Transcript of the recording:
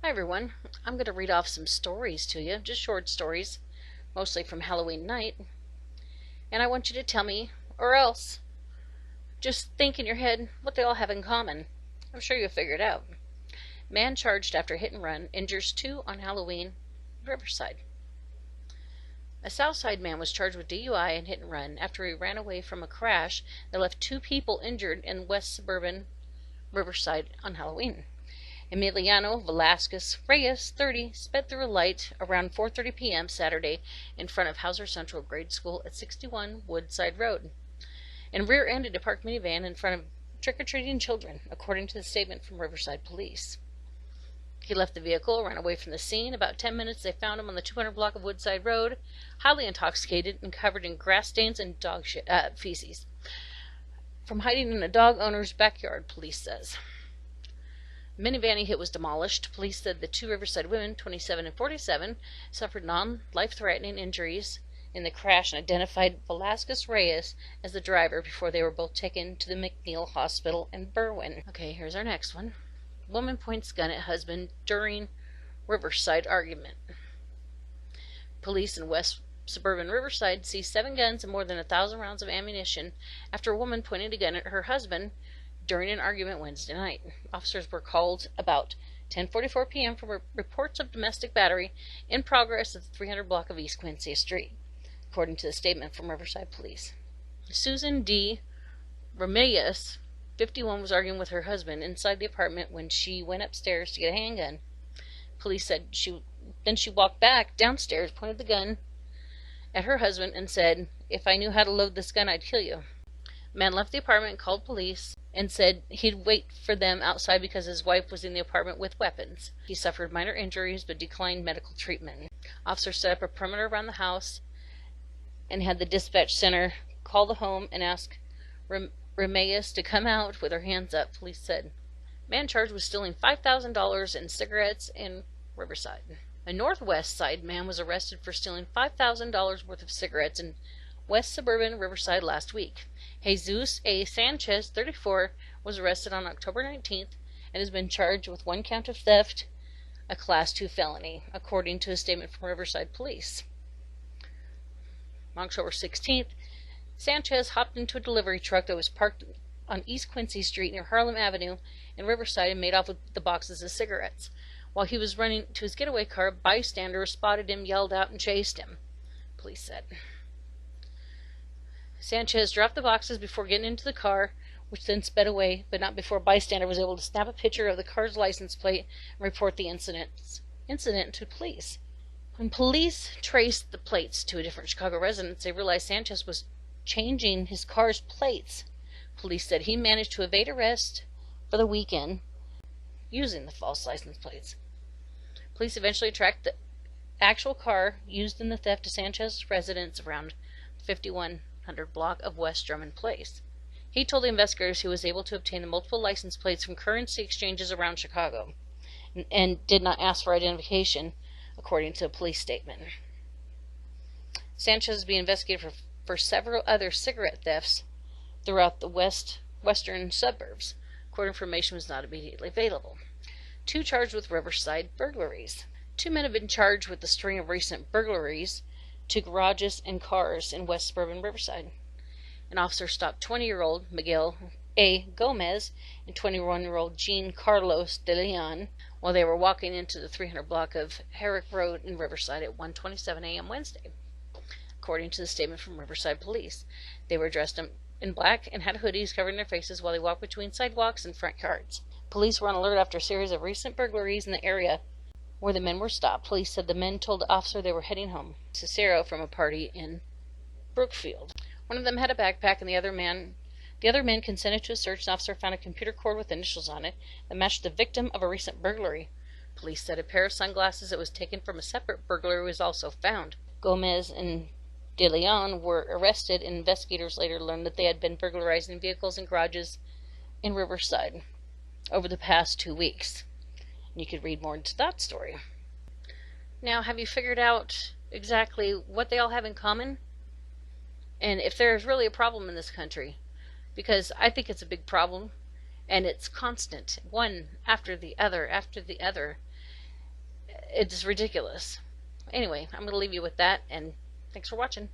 Hi everyone. I'm going to read off some stories to you, just short stories, mostly from Halloween night. And I want you to tell me, or else, just think in your head what they all have in common. I'm sure you'll figure it out. Man charged after hit and run injures two on Halloween, Riverside. A Southside man was charged with DUI and hit and run after he ran away from a crash that left two people injured in West Suburban Riverside on Halloween. Emiliano Velasquez Reyes, 30, sped through a light around 4:30 p.m. Saturday in front of Hauser Central Grade School at 61 Woodside Road, and rear-ended a parked minivan in front of trick-or-treating children, according to the statement from Riverside Police. He left the vehicle, ran away from the scene. About 10 minutes, they found him on the 200 block of Woodside Road, highly intoxicated and covered in grass stains and dog feces, from hiding in a dog owner's backyard, police says. The minivan he hit was demolished. Police said the two Riverside women, 27 and 47, suffered non-life-threatening injuries in the crash and identified Velasquez Reyes as the driver before they were both taken to the McNeil Hospital in Berwyn. Okay, here's our next one. Woman points gun at husband during Riverside argument. Police in West Suburban Riverside seized 7 guns and more than 1,000 rounds of ammunition after a woman pointed a gun at her husband during an argument Wednesday night. Officers were called about 10:44 p.m. for reports of domestic battery in progress at the 300 block of East Quincy Street, according to the statement from Riverside Police. Susan D. Ramirez, 51, was arguing with her husband inside the apartment when she went upstairs to get a handgun. Police said she walked back downstairs, pointed the gun at her husband, and said, "If I knew how to load this gun, I'd kill you." The man left the apartment, called police, and said he'd wait for them outside because his wife was in the apartment with weapons. He suffered minor injuries but declined medical treatment. Officers set up a perimeter around the house and had the dispatch center call the home and ask Ramirez to come out with her hands up, police said. Man charged with stealing $5,000 in cigarettes in Riverside. A Northwest Side man was arrested for stealing $5,000 worth of cigarettes in West Suburban Riverside last week. Jesus A. Sanchez, 34, was arrested on October 19th and has been charged with 1 count of theft, a Class 2 felony, according to a statement from Riverside Police. On October 16th, Sanchez hopped into a delivery truck that was parked on East Quincy Street near Harlem Avenue in Riverside and made off with the boxes of cigarettes. While he was running to his getaway car, a bystander spotted him, yelled out, and chased him, police said. Sanchez dropped the boxes before getting into the car, which then sped away, but not before a bystander was able to snap a picture of the car's license plate and report the incident to police. When police traced the plates to a different Chicago residence, they realized Sanchez was changing his car's plates. Police said he managed to evade arrest for the weekend using the false license plates. Police eventually tracked the actual car used in the theft to Sanchez's residence around 5100 block of West Drummond Place. He told the investigators he was able to obtain the multiple license plates from currency exchanges around Chicago and did not ask for identification, according to a police statement. Sanchez is being investigated for several other cigarette thefts throughout the western suburbs. Court information was not immediately available. 2 charged with Riverside burglaries. 2 men have been charged with a string of recent burglaries to garages and cars in West Suburban Riverside. An officer stopped 20-year-old Miguel A. Gomez and 21-year-old Jean Carlos de Leon while they were walking into the 300 block of Herrick Road in Riverside at 1:27 a.m. Wednesday, according to the statement from Riverside Police. They were dressed in black and had hoodies covering their faces while they walked between sidewalks and front yards. Police were on alert after a series of recent burglaries in the area where the men were stopped. Police said the men told the officer they were heading home, Cicero, from a party in Brookfield. One of them had a backpack, and the other men consented to a search. The officer found a computer cord with initials on it that matched the victim of a recent burglary. Police said a pair of sunglasses that was taken from a separate burglary was also found. Gomez and De Leon were arrested, and investigators later learned that they had been burglarizing vehicles and garages in Riverside over the past 2 weeks. You could read more into that story. Now, have you figured out exactly what they all have in common? And if there's really a problem in this country? Because I think it's a big problem, and it's constant, one after the other after the other. It's ridiculous. Anyway, I'm going to leave you with that, and thanks for watching.